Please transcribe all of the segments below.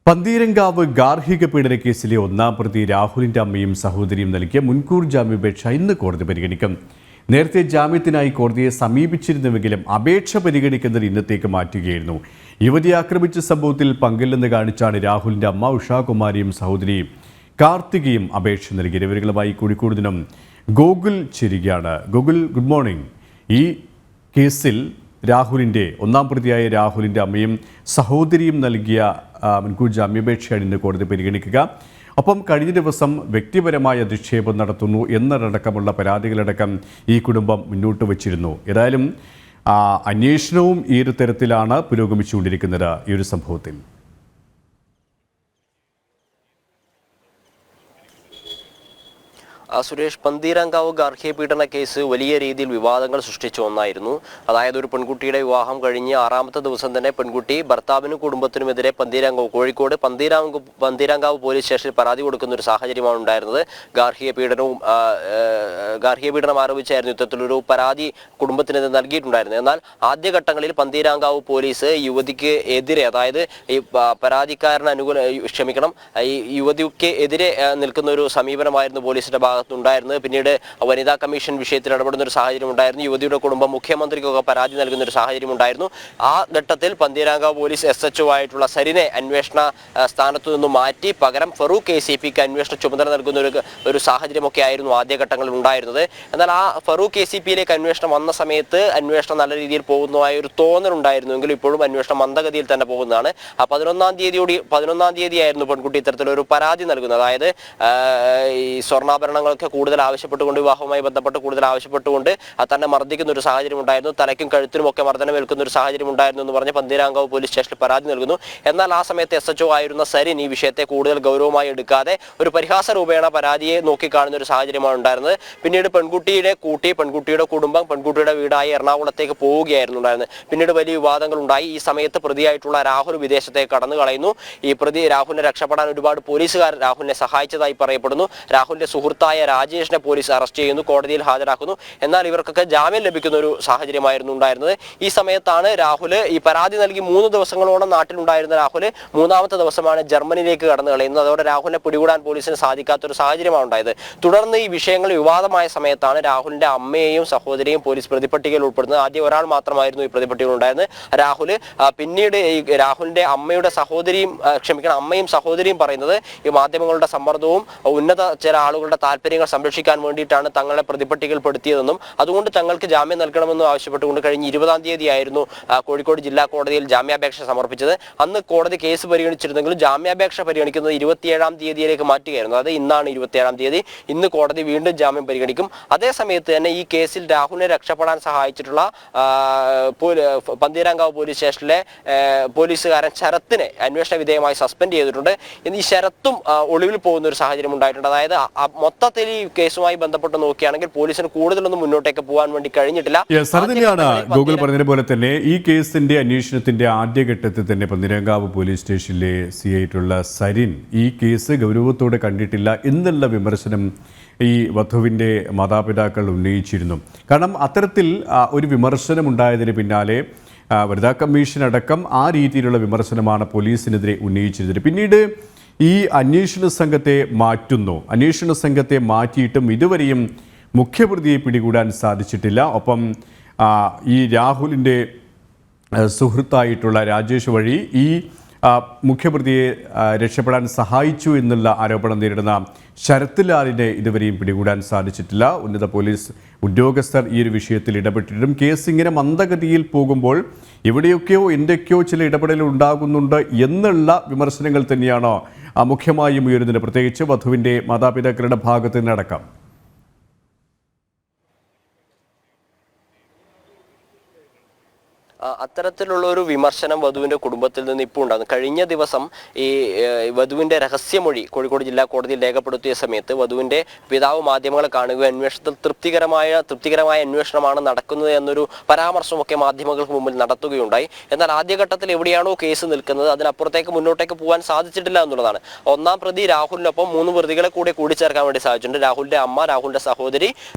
പന്തീരങ്കാവ് ഗാർഹിക പീഡന കേസിലെ ഒന്നാം പ്രതി രാഹുലിന്റെ അമ്മയും സഹോദരിയും നൽകിയ മുൻകൂർ ജാമ്യാപേക്ഷ ഇന്ന് കോടതി പരിഗണിക്കും. നേരത്തെ ജാമ്യത്തിനായി കോടതിയെ സമീപിച്ചിരുന്നുവെങ്കിലും അപേക്ഷ പരിഗണിക്കുന്നത് ഇന്നത്തേക്ക് മാറ്റുകയായിരുന്നു. യുവതിയെ ആക്രമിച്ച സംഭവത്തിൽ പങ്കില്ലെന്ന് കാണിച്ചാണ് രാഹുലിന്റെ അമ്മ ഉഷാകുമാരിയും സഹോദരിയും കാർത്തികയും അപേക്ഷ നൽകിയത്. വിവരങ്ങളുമായി കോഴിക്കോട് നിന്നും ഗോകുൽ ചേരുകയാണ്. Gokul, good morning. ഈ കേസിൽ രാഹുലിൻ്റെ ഒന്നാം പ്രതിയായ രാഹുലിൻ്റെ അമ്മയും സഹോദരിയും നൽകിയ മുൻകൂർ ജാമ്യാപേക്ഷയാണ് ഇന്ന് കോടതി പരിഗണിക്കുക. ഒപ്പം കഴിഞ്ഞ ദിവസം വ്യക്തിപരമായ അധിക്ഷേപം നടത്തുന്നു എന്നതടക്കമുള്ള പരാതികളടക്കം ഈ കുടുംബം മുന്നോട്ട് വച്ചിരുന്നു. ഏതായാലും അന്വേഷണവും ഈ ഒരു തരത്തിലാണ് പുരോഗമിച്ചുകൊണ്ടിരിക്കുന്നത്. ഈ ഒരു സംഭവത്തിൽ സുരേഷ്, പന്തീരങ്കാവ് ഗാർഹിക പീഡന കേസ് വലിയ രീതിയിൽ വിവാദങ്ങൾ സൃഷ്ടിച്ച ഒന്നായിരുന്നു. അതായത് ഒരു പെൺകുട്ടിയുടെ വിവാഹം കഴിഞ്ഞ് 6ാമത്തെ ദിവസം തന്നെ പെൺകുട്ടി ഭർത്താവിനും കുടുംബത്തിനുമെതിരെ കോഴിക്കോട് പന്തീരങ്കാവ് പോലീസ് സ്റ്റേഷനിൽ പരാതി കൊടുക്കുന്ന ഒരു സാഹചര്യമാണ് ഉണ്ടായിരുന്നത്. ഗാർഹിക പീഡനം ആരോപിച്ചായിരുന്നു ഇത്തരത്തിലൊരു പരാതി കുടുംബത്തിനെതിരെ നൽകിയിട്ടുണ്ടായിരുന്നത്. എന്നാൽ ആദ്യഘട്ടങ്ങളിൽ പന്തീരങ്കാവ് പോലീസ് യുവതിക്ക് എതിരെ, അതായത് ഈ യുവതിക്ക് എതിരെ നിൽക്കുന്ന ഒരു സമീപനമായിരുന്നു പോലീസിന്റെ ഭാഗത്തുണ്ടായിരുന്നത്. പിന്നീട് വനിതാ കമ്മീഷൻ വിഷയത്തിൽ ഇടപെടുന്ന ഒരു സാഹചര്യം ഉണ്ടായിരുന്നു. യുവതിയുടെ കുടുംബം മുഖ്യമന്ത്രിക്കൊക്കെ പരാതി നൽകുന്ന ഒരു സാഹചര്യം ഉണ്ടായിരുന്നു. ആ ഘട്ടത്തിൽ പന്തീരങ്കാവ് പോലീസ് SHO ആയിട്ടുള്ള സരിനെ അന്വേഷണ സ്ഥാനത്തു നിന്നും മാറ്റി പകരം ഫറൂഖ് ACPക്ക് അന്വേഷണ ചുമതല നൽകുന്ന ഒരു സാഹചര്യമൊക്കെ ആയിരുന്നു ആദ്യഘട്ടങ്ങളിൽ ഉണ്ടായിരുന്നത്. എന്നാൽ ആ ഫറൂഖ് ACPയിലേക്ക് അന്വേഷണം വന്ന സമയത്ത് അന്വേഷണം നല്ല രീതിയിൽ പോകുന്നതായ ഒരു തോന്നലുണ്ടായിരുന്നുവെങ്കിലും ഇപ്പോഴും അന്വേഷണം മന്ദഗതിയിൽ തന്നെ പോകുന്നതാണ്. 11ാം തീയതിയായിരുന്നു പെൺകുട്ടി ഇത്തരത്തിലൊരു പരാതി നൽകുന്നത്. അതായത് ഈ സ്വർണ്ണാഭരണങ്ങളൊക്കെ കൂടുതൽ ആവശ്യപ്പെട്ടുകൊണ്ട്, വിവാഹവുമായി ബന്ധപ്പെട്ട് കൂടുതൽ ആവശ്യപ്പെട്ടുകൊണ്ട് തന്നെ മർദ്ദിക്കുന്ന ഒരു സാഹചര്യം ഉണ്ടായിരുന്നു. തലയ്ക്കും കഴുത്തിനും ഒക്കെ മർദ്ദനമേൽക്കുന്ന ഒരു സാഹചര്യം ഉണ്ടായിരുന്നു എന്ന് പറഞ്ഞ് പന്തീരങ്കാവ് പോലീസ് സ്റ്റേഷനിൽ പരാതി നൽകുന്നു. എന്നാൽ ആ സമയത്ത് SHO ആയിരുന്ന സരിൻ ഈ വിഷയത്തെ കൂടുതൽ ഗൗരവമായി എടുക്കാതെ ഒരു പരിഹാസ രൂപേണ പരാതിയെ നോക്കിക്കാണുന്ന ഒരു സാഹചര്യമാണ് ഉണ്ടായിരുന്നത്. പിന്നീട് പെൺകുട്ടിയുടെ കുടുംബം പെൺകുട്ടിയുടെ വീടായി എറണാകുളത്തേക്ക് പോവുകയായിരുന്നു ഉണ്ടായിരുന്നത്. പിന്നീട് വലിയ വിവാദങ്ങൾ ഉണ്ടായി. ഈ സമയത്ത് പ്രതിയായിട്ടുള്ള രാഹുൽ വിദേശത്തേക്ക് കടന്നു കളയുന്നു. ഈ പ്രതി രാഹുലിനെ രക്ഷപ്പെടാൻ ഒരുപാട് പോലീസുകാർ രാഹുലിനെ സഹായിച്ചതായി പറയപ്പെടുന്നു. രാഹുലിന്റെ സുഹൃത്തായ രാജേഷിനെ പോലീസ് അറസ്റ്റ് ചെയ്യുന്നു, കോടതിയിൽ ഹാജരാക്കുന്നു. എന്നാൽ ഇവർക്കൊക്കെ ജാമ്യം ലഭിക്കുന്ന ഒരു സാഹചര്യമായിരുന്നു ഉണ്ടായിരുന്നത്. ഈ സമയത്താണ് രാഹുൽ ഈ പരാതി നൽകി 3 ദിവസങ്ങളോളം നാട്ടിലുണ്ടായിരുന്ന രാഹുൽ 3ാമത്തെ ദിവസമാണ് ജർമ്മനിയിലേക്ക് കടന്നു കളയുന്നത്. അതോടെ രാഹുലിനെ പിടികൂടാൻ പോലീസിന് സാധിക്കാത്തൊരു സാഹചര്യമാണ് ഉണ്ടായത്. തുടർന്ന് ഈ വിഷയങ്ങൾ വിവാദമായ സമയത്താണ് രാഹുലിന്റെ അമ്മയെയും സഹോദരിയും പോലീസ് പ്രതിപട്ടികയിൽ ഉൾപ്പെടുന്നത്. ആദ്യം ഒരാൾ മാത്രമായിരുന്നു ഈ പ്രതിപട്ടികയിൽ ഉണ്ടായിരുന്നത്, രാഹുൽ. പിന്നീട് ഈ രാഹുലിന്റെ അമ്മയും സഹോദരിയും പറയുന്നത് ഈ മാധ്യമങ്ങളുടെ സമ്മർദ്ദവും ഉന്നത ചില ആളുകളുടെ താല്പര്യങ്ങൾ സംരക്ഷിക്കാൻ വേണ്ടിയിട്ടാണ് തങ്ങളെ പ്രതിപട്ടികയിൽപ്പെടുത്തിയതെന്നും അതുകൊണ്ട് തങ്ങൾക്ക് ജാമ്യം നൽകണമെന്നും ആവശ്യപ്പെട്ടുകൊണ്ട് കഴിഞ്ഞ 20ാം തീയതിയായിരുന്നു കോഴിക്കോട് ജില്ലാ കോടതിയിൽ ജാമ്യാപേക്ഷ സമർപ്പിച്ചത്. അന്ന് കോടതി കേസ് പരിഗണിച്ചിരുന്നെങ്കിലും ജാമ്യാപേക്ഷ പരിഗണിക്കുന്നത് 27ാം തീയതിയിലേക്ക് മാറ്റുകയായിരുന്നു. അത് ഇന്നാണ് 27ാം തീയതി. ഇന്ന് കോടതി വീണ്ടും ജാമ്യം പരിഗണിക്കും. അതേസമയത്ത് തന്നെ ഈ കേസിൽ രാഹുലിനെ രക്ഷപ്പെടാൻ സഹായിച്ചിട്ടുള്ള പന്തീരങ്കാവ് പോലീസ് സ്റ്റേഷനിലെ പോലീസുകാരൻ ശരത്തിനെ അന്വേഷണ വിധേയമായി സസ്പെൻഡ് ചെയ്തിട്ടുണ്ട്. ഈ ശരത്തും ഒളിവിൽ പോകുന്ന ഒരു സാഹചര്യം ഉണ്ടായിട്ടുണ്ട്. അതായത് മൊത്തത്തിൽ ഈ കേസുമായി ബന്ധപ്പെട്ട് നോക്കുകയാണെങ്കിൽ പോലീസിന് കൂടുതലൊന്നും മുന്നോട്ടേക്ക് പോകാൻ വേണ്ടി കഴിഞ്ഞിട്ടില്ല. ഗൂഗിൾ പറഞ്ഞതുപോലെ തന്നെ ഈ കേസിന്റെ അന്വേഷണത്തിന്റെ ആദ്യഘട്ടത്തിൽ തന്നെ പന്തീരങ്കാവ് പോലീസ് സ്റ്റേഷനിലെ ആയിട്ടുള്ള സരിൻ ഈ കേസ് ഗൗരവത്തോടെ കണ്ടിട്ടില്ല എന്നുള്ള വിമർശനം ഈ വധുവിൻ്റെ മാതാപിതാക്കൾ ഉന്നയിച്ചിരുന്നു. കാരണം അത്തരത്തിൽ ഒരു വിമർശനം ഉണ്ടായതിന് പിന്നാലെ വനിതാ കമ്മീഷൻ അടക്കം ആ രീതിയിലുള്ള വിമർശനമാണ് പോലീസിനെതിരെ ഉന്നയിച്ചിരുന്നത്. പിന്നീട് ഈ അന്വേഷണ സംഘത്തെ മാറ്റിയിട്ടും ഇതുവരെയും മുഖ്യപ്രതിയെ പിടികൂടാൻ സാധിച്ചിട്ടില്ല. ഒപ്പം ഈ രാഹുലിൻ്റെ സുഹൃത്തായിട്ടുള്ള രാജേഷ് വഴി ഈ മുഖ്യപ്രതിയെ രക്ഷപ്പെടാൻ സഹായിച്ചു എന്നുള്ള ആരോപണം നേരിടുന്ന ശരത് ലാലിനെ ഇതുവരെയും പിടികൂടാൻ സാധിച്ചിട്ടില്ല. ഉന്നത പോലീസ് ഉദ്യോഗസ്ഥർ ഈ ഒരു വിഷയത്തിൽ ഇടപെട്ടിട്ടും കേസ് ഇങ്ങനെ മന്ദഗതിയിൽ പോകുമ്പോൾ എവിടെയൊക്കെയോ എന്തൊക്കെയോ ചില ഇടപെടലുകൾ ഉണ്ടാകുന്നുണ്ട് എന്നുള്ള വിമർശനങ്ങൾ തന്നെയാണോ മുഖ്യമായും ഉയരുന്നത്, പ്രത്യേകിച്ച് വധുവിൻ്റെ മാതാപിതാക്കളുടെ ഭാഗത്ത് നിന്നടക്കം? അത്തരത്തിലുള്ള ഒരു വിമർശനം വധുവിന്റെ കുടുംബത്തിൽ നിന്ന് ഇപ്പോൾ ഉണ്ടാകുന്നു. കഴിഞ്ഞ ദിവസം ഈ വധുവിന്റെ രഹസ്യമൊഴി കോഴിക്കോട് ജില്ലാ കോടതിയിൽ രേഖപ്പെടുത്തിയ സമയത്ത് വധുവിന്റെ പിതാവ് മാധ്യമങ്ങളെ കാണുകയും അന്വേഷണത്തിൽ തൃപ്തികരമായ അന്വേഷണമാണ് നടക്കുന്നത് എന്നൊരു പരാമർശമൊക്കെ മാധ്യമങ്ങൾക്ക് മുമ്പിൽ നടത്തുകയുണ്ടായി. എന്നാൽ ആദ്യഘട്ടത്തിൽ എവിടെയാണോ കേസ് നിൽക്കുന്നത് അതിനപ്പുറത്തേക്ക് മുന്നോട്ടേക്ക് പോകാൻ സാധിച്ചിട്ടില്ല എന്നുള്ളതാണ്. ഒന്നാം പ്രതി രാഹുലിനൊപ്പം 3 പ്രതികളെ കൂടിച്ചേർക്കാൻ വേണ്ടി സാധിച്ചിട്ടുണ്ട്. രാഹുലിന്റെ അമ്മ, രാഹുലിന്റെ സഹോദരി,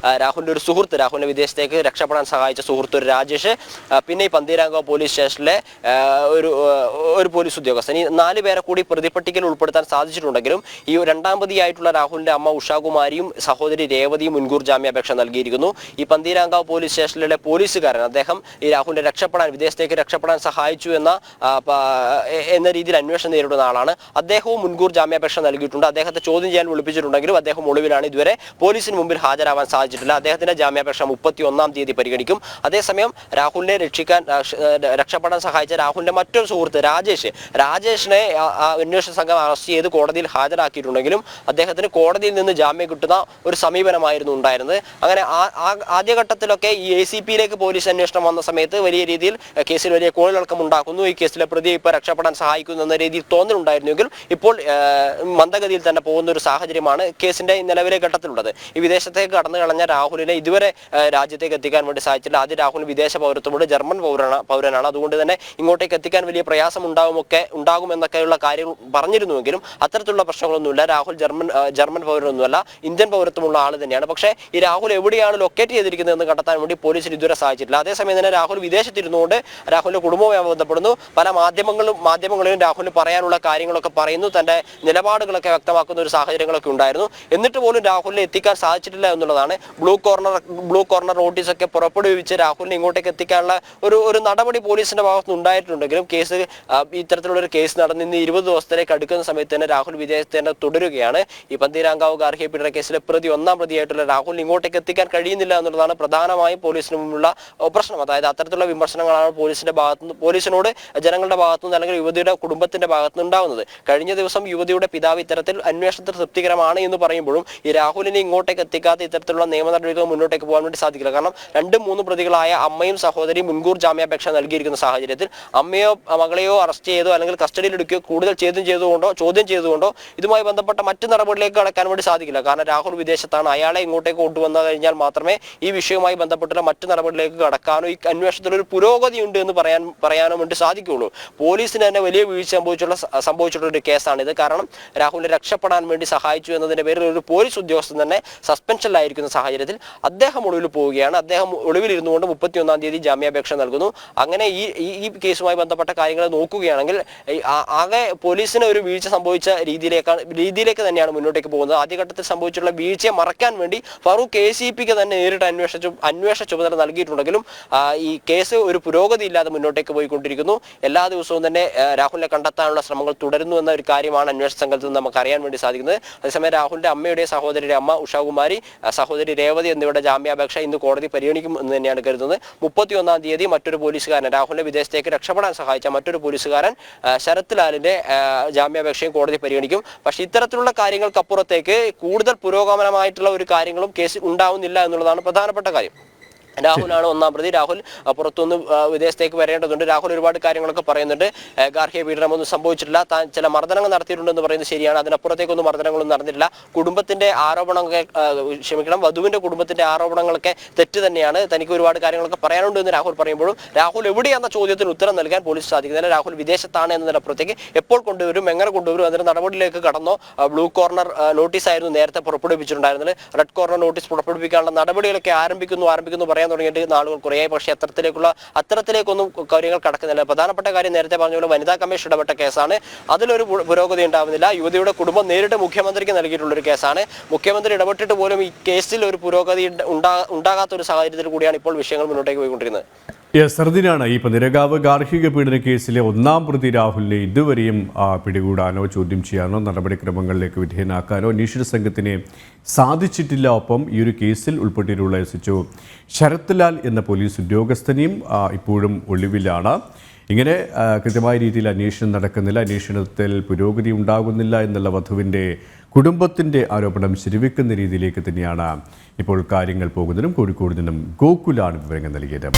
രാഹുലിന്റെ ഒരു സുഹൃത്ത്, രാഹുലിനെ വിദേശത്തേക്ക് രക്ഷപ്പെടാൻ സഹായിച്ച സുഹൃത്ത് ഒരു രാജേഷ്, പിന്നെ ഈ പന്തീരാങ്കാവ് പോലീസ് സ്റ്റേഷനിലെ ഒരു പോലീസ് ഉദ്യോഗസ്ഥൻ. ഈ 4 പേരെ കൂടി പ്രതിപട്ടികയിൽ ഉൾപ്പെടുത്താൻ സാധിച്ചിട്ടുണ്ടെങ്കിലും ഈ രണ്ടാം പ്രതിയായിട്ടുള്ള രാഹുലിന്റെ അമ്മ ഉഷാകുമാരിയും സഹോദരി രേവതിയും മുൻകൂർ ജാമ്യാപേക്ഷ നൽകിയിരിക്കുന്നു. ഈ പന്തീരാങ്കാവ് പോലീസ് സ്റ്റേഷനിലെ പോലീസുകാരൻ അദ്ദേഹം ഈ രാഹുലിനെ വിദേശത്തേക്ക് രക്ഷപ്പെടാൻ സഹായിച്ചു എന്ന രീതിയിൽ അന്വേഷണം നേരിടുന്ന ആളാണ്. അദ്ദേഹവും മുൻകൂർ ജാമ്യാപേക്ഷ നൽകിയിട്ടുണ്ട്. അദ്ദേഹത്തെ ചോദ്യം ചെയ്യാൻ വിളിപ്പിച്ചിട്ടുണ്ടെങ്കിലും അദ്ദേഹം ഒളിവിലാണ്. ഇതുവരെ പോലീസിന് മുമ്പിൽ ഹാജരാവാൻ സാധിച്ചിട്ടില്ല. അദ്ദേഹത്തിന്റെ ജാമ്യാപേക്ഷ 31-ാം തീയതി പരിഗണിക്കും. അതേസമയം രാഹുലിനെ രക്ഷപ്പെടാൻ സഹായിച്ച രാഹുലിന്റെ മറ്റൊരു സുഹൃത്ത് രാജേഷിനെ അന്വേഷണ സംഘം അറസ്റ്റ് ചെയ്ത് കോടതിയിൽ ഹാജരാക്കിയിട്ടുണ്ടെങ്കിലും അദ്ദേഹത്തിന് കോടതിയിൽ നിന്ന് ജാമ്യം കിട്ടുന്ന ഒരു സമീപനമായിരുന്നു ഉണ്ടായിരുന്നത്. അങ്ങനെ ആദ്യഘട്ടത്തിലൊക്കെ ഈ ACPയിലേക്ക് പോലീസ് അന്വേഷണം വന്ന സമയത്ത് വലിയ രീതിയിൽ കേസിൽ വലിയ കോളിളക്കം ഉണ്ടാക്കുന്നു. ഈ കേസിലെ പ്രതിയെ ഇപ്പോൾ രക്ഷപ്പെടാൻ സഹായിക്കുന്നു എന്ന രീതിയിൽ തോന്നലുണ്ടായിരുന്നെങ്കിൽ ഇപ്പോൾ മന്ദഗതിയിൽ തന്നെ പോകുന്ന ഒരു സാഹചര്യമാണ് കേസിന്റെ നിലവിലെ ഘട്ടത്തിലുള്ളത്. ഈ വിദേശത്തേക്ക് കടന്നു കളഞ്ഞ രാഹുലിനെ ഇതുവരെ രാജ്യത്തേക്ക് എത്തിക്കാൻ വേണ്ടി സാധിച്ചില്ല. ആദ്യം രാഹുൽ വിദേശ പൗരത്വമുണ്ട്, ജർമ്മൻ പൗരനാണ്. അതുകൊണ്ട് തന്നെ ഇങ്ങോട്ടേക്ക് എത്തിക്കാൻ വലിയ പ്രയാസം ഉണ്ടാകുമെന്നൊക്കെയുള്ള കാര്യങ്ങൾ പറഞ്ഞിരുന്നുവെങ്കിലും അത്തരത്തിലുള്ള പ്രശ്നങ്ങളൊന്നുമില്ല. രാഹുൽ ജർമ്മൻ പൗരനൊന്നുമല്ല, ഇന്ത്യൻ പൗരത്വമുള്ള ആൾ തന്നെയാണ്. പക്ഷേ ഈ രാഹുൽ എവിടെയാണ് ലൊക്കേറ്റ് ചെയ്തിരിക്കുന്നതെന്ന് കണ്ടെത്താൻ വേണ്ടി പോലീസിന് ഇതുവരെ സാധിച്ചിട്ടില്ല. അതേസമയം തന്നെ രാഹുൽ വിദേശത്തിരുന്നുകൊണ്ട് രാഹുലിന്റെ കുടുംബവുമായി ബന്ധപ്പെടുന്നു. പല മാധ്യമങ്ങളിലും രാഹുലിന് പറയാനുള്ള കാര്യങ്ങളൊക്കെ പറയുന്നു, തന്റെ നിലപാടുകളൊക്കെ വ്യക്തമാക്കുന്ന ഒരു സാഹചര്യങ്ങളൊക്കെ ഉണ്ടായിരുന്നു. എന്നിട്ട് പോലും രാഹുലിനെ എത്തിക്കാൻ സാധിച്ചിട്ടില്ല എന്നുള്ളതാണ്. ബ്ലൂ കോർണർ നോട്ടീസൊക്കെ പുറപ്പെടുവിച്ച് രാഹുലിനെ ഇങ്ങോട്ടേക്ക് എത്തിക്കാനുള്ള ഒരു നടപടി പോലീസിന്റെ ഭാഗത്ത് ഉണ്ടായിട്ടുണ്ടെങ്കിലും ഇത്തരത്തിലുള്ള ഒരു കേസ് നടന്ന് ഇന്ന് 20 ദിവസത്തിലേക്ക് അടുക്കുന്ന സമയത്ത് തന്നെ രാഹുൽ വിദേശത്ത് തന്നെ തുടരുകയാണ്. ഈ പന്തീരാങ്കാവ് ഗാർഹിക പീഡന കേസിലെ 1-ാം പ്രതിയായിട്ടുള്ള രാഹുലിനെ ഇങ്ങോട്ടേക്ക് എത്തിക്കാൻ കഴിയുന്നില്ല എന്നുള്ളതാണ് പ്രധാനമായും പോലീസിന് മുമ്പുള്ള പ്രശ്നം. അതായത് അത്തരത്തിലുള്ള വിമർശനങ്ങളാണ് പോലീസിനോട് ജനങ്ങളുടെ ഭാഗത്തുനിന്ന് അല്ലെങ്കിൽ യുവതിയുടെ കുടുംബത്തിന്റെ ഭാഗത്തുനിന്ന് ഉണ്ടാകുന്നത്. കഴിഞ്ഞ ദിവസം യുവതിയുടെ പിതാവ് ഇത്തരത്തിൽ അന്വേഷണത്തിൽ തൃപ്തികരമാണ് എന്ന് പറയുമ്പോഴും ഈ രാഹുലിനെ ഇങ്ങോട്ടേക്ക് എത്തിക്കാതെ ഇത്തരത്തിലുള്ള നിയമ നടപടികൾ മുന്നോട്ടേക്ക് പോകാൻ വേണ്ടി സാധിക്കില്ല. കാരണം 2-3 പ്രതികളായ അമ്മയും സഹോദരിയും മുൻകൂർ ജാമ്യാപേക്ഷ നൽകിയിരിക്കുന്ന സാഹചര്യത്തിൽ അമ്മയോ മകളെയോ അറസ്റ്റ് ചെയ്തോ അല്ലെങ്കിൽ കസ്റ്റഡിയിൽ എടുക്കുകയോ കൂടുതൽ ചോദ്യം ചെയ്തുകൊണ്ടോ ഇതുമായി ബന്ധപ്പെട്ട മറ്റു നടപടികളിലേക്ക് കടക്കാൻ വേണ്ടി സാധിക്കില്ല. കാരണം രാഹുൽ വിദേശത്താണ്. അയാളെ ഇങ്ങോട്ടേക്ക് കൊണ്ടുവന്നു കഴിഞ്ഞാൽ മാത്രമേ ഈ വിഷയവുമായി ബന്ധപ്പെട്ടുള്ള മറ്റു നടപടികളിലേക്ക് കടക്കാനോ ഈ അന്വേഷണത്തിൽ ഒരു പുരോഗതി ഉണ്ട് എന്ന് പറയാനോ വേണ്ടി സാധിക്കുകയുള്ളൂ. പോലീസിന് തന്നെ വലിയ വീഴ്ച സംഭവിച്ചിട്ടുള്ള ഒരു കേസാണിത്. കാരണം രാഹുലിനെ രക്ഷപ്പെടാൻ വേണ്ടി സഹായിച്ചു എന്നതിന്റെ പേരിൽ ഒരു പോലീസ് ഉദ്യോഗസ്ഥൻ തന്നെ സസ്പെൻഷനിലായിരിക്കുന്ന സാഹചര്യത്തിൽ അദ്ദേഹം ഒളിവിൽ പോവുകയാണ്. അദ്ദേഹം ഒളിവിലിരുന്നുകൊണ്ട് 31-ാം തീയതി ജാമ്യാപേക്ഷ നൽകുന്നു. അങ്ങനെ ഈ കേസുമായി ബന്ധപ്പെട്ട കാര്യങ്ങൾ നോക്കുകയാണെങ്കിൽ ആകെ പോലീസിന് ഒരു വീഴ്ച സംഭവിച്ച രീതിയിലേക്ക് തന്നെയാണ് മുന്നോട്ടേക്ക് പോകുന്നത്. ആദ്യഘട്ടത്തിൽ സംഭവിച്ചിട്ടുള്ള വീഴ്ചയെ മറയ്ക്കാൻ വേണ്ടി ഫറൂഖ് ACPക്ക് തന്നെ നേരിട്ട് അന്വേഷണ ചുമതല നൽകിയിട്ടുണ്ടെങ്കിലും ഈ കേസ് ഒരു പുരോഗതി ഇല്ലാതെ മുന്നോട്ടേക്ക് പോയിക്കൊണ്ടിരിക്കുന്നു. എല്ലാ ദിവസവും തന്നെ രാഹുലിനെ കണ്ടെത്താനുള്ള ശ്രമങ്ങൾ തുടരുന്നു എന്ന ഒരു കാര്യമാണ് അന്വേഷണ സംഘത്തിൽ നിന്ന് നമുക്ക് അറിയാൻ വേണ്ടി സാധിക്കുന്നത്. അതേസമയം രാഹുലിന്റെ അമ്മയുടെ സഹോദരിയുടെ അമ്മ ഉഷാകുമാരി, സഹോദരി രേവതി എന്നിവരുടെ ജാമ്യാപേക്ഷ ഇന്ന് കോടതി പരിഗണിക്കും എന്ന് തന്നെയാണ് കരുതുന്നത്. 31-ാം തീയതി മറ്റൊരു പോലീസുകാരൻ, രാഹുലിനെ വിദേശത്തേക്ക് രക്ഷപ്പെടാൻ സഹായിച്ച മറ്റൊരു പോലീസുകാരൻ ശരത് ലാലിന്റെ ജാമ്യാപേക്ഷയും കോടതി പരിഗണിക്കും. പക്ഷേ ഇത്തരത്തിലുള്ള കാര്യങ്ങൾക്കപ്പുറത്തേക്ക് കൂടുതൽ പുരോഗമനമായിട്ടുള്ള ഒരു കാര്യങ്ങളും കേസിൽ ഉണ്ടാവുന്നില്ല എന്നുള്ളതാണ് പ്രധാനപ്പെട്ട കാര്യം. രാഹുലാണ് 1-ാം പ്രതി. രാഹുൽ പുറത്തുനിന്ന് വിദേശത്തേക്ക് വരേണ്ടതുണ്ട്. രാഹുൽ ഒരുപാട് കാര്യങ്ങളൊക്കെ പറയുന്നുണ്ട്. ഗാർഹിക പീഡനമൊന്നും സംഭവിച്ചിട്ടില്ല, താൻ ചില മർദ്ദനങ്ങൾ നടത്തിയിട്ടുണ്ടെന്ന് പറയുന്നത് ശരിയാണ്. അതിനപ്പുറത്തേക്കൊന്നും മർദ്ദനങ്ങളൊന്നും നടന്നിട്ടില്ല. വധുവിന്റെ കുടുംബത്തിന്റെ ആരോപണങ്ങളൊക്കെ തെറ്റ് തന്നെയാണ്. തനിക്ക് ഒരുപാട് കാര്യങ്ങളൊക്കെ പറയാനുണ്ട് എന്ന് രാഹുൽ പറയുമ്പോഴും രാഹുൽ എവിടെയെന്ന ചോദ്യത്തിന് ഉത്തരം നൽകാൻ പോലീസ് സാധിക്കുന്നില്ല. രാഹുൽ വിദേശത്താണ് എന്നതിനപ്പുറത്തേക്ക് എപ്പോൾ കൊണ്ടുവരും, എങ്ങനെ കൊണ്ടുവരും, അതിന്റെ നടപടിയിലേക്ക് കടന്നോ? ബ്ലൂ കോർണർ നോട്ടീസ് ആയിരുന്നു നേരത്തെ പുറപ്പെടുവിച്ചിട്ടുണ്ടായിരുന്നത്. റെഡ് കോർണർ നോട്ടീസ് പുറപ്പെടുവിക്കാനുള്ള നടപടികളൊക്കെ ആരംഭിക്കുന്നു പറയാൻ തുടങ്ങിയിട്ട് നാളുകൾ കുറേ. പക്ഷേ അത്തരത്തിലേക്കൊന്നും കാര്യങ്ങൾ കടക്കുന്നില്ല. പ്രധാനപ്പെട്ട കാര്യം നേരത്തെ പറഞ്ഞ പോലെ വനിതാ കമ്മീഷൻ ഇടപെട്ട കേസാണ്. അതിലൊരു പുരോഗതി ഉണ്ടാവുന്നില്ല. യുവതിയുടെ കുടുംബം നേരിട്ട് മുഖ്യമന്ത്രിക്ക് നൽകിയിട്ടുള്ളൊരു കേസാണ്. മുഖ്യമന്ത്രി ഇടപെട്ടിട്ട് പോലും ഈ കേസിൽ ഒരു പുരോഗതി ഉണ്ടാകാത്ത ഒരു സാഹചര്യത്തിൽ കൂടിയാണ് ഇപ്പോൾ വിഷയങ്ങൾ മുന്നോട്ടേക്ക് പോയിക്കൊണ്ടിരുന്നത്. സർദിനാണ് ഈ പന്തീരാങ്കാവ് ഗാർഹിക പീഡന കേസിലെ 1-ാം പ്രതി രാഹുലിനെ ഇതുവരെയും പിടികൂടാനോ ചോദ്യം ചെയ്യാനോ നടപടിക്രമങ്ങളിലേക്ക് വിധേയനാക്കാനോ അന്വേഷണ സംഘത്തിന് സാധിച്ചിട്ടില്ല. ഒപ്പം ഈ ഒരു കേസിൽ ഉൾപ്പെട്ടിട്ടുള്ള SHO ശരത് ലാൽ എന്ന പോലീസ് ഉദ്യോഗസ്ഥനെയും ഇപ്പോഴും ഒളിവിലാണ്. ഇങ്ങനെ കൃത്യമായ രീതിയിൽ അന്വേഷണം നടക്കുന്നില്ല, അന്വേഷണത്തിൽ പുരോഗതി ഉണ്ടാകുന്നില്ല എന്നുള്ള വധുവിൻ്റെ കുടുംബത്തിൻ്റെ ആരോപണം ശരിവെക്കുന്ന രീതിയിലേക്ക് തന്നെയാണ് ഇപ്പോൾ കാര്യങ്ങൾ പോകുന്നതിനും. കോഴിക്കോട് നിന്നും ഗോകുലാണ് വിവരങ്ങൾ നൽകിയത്.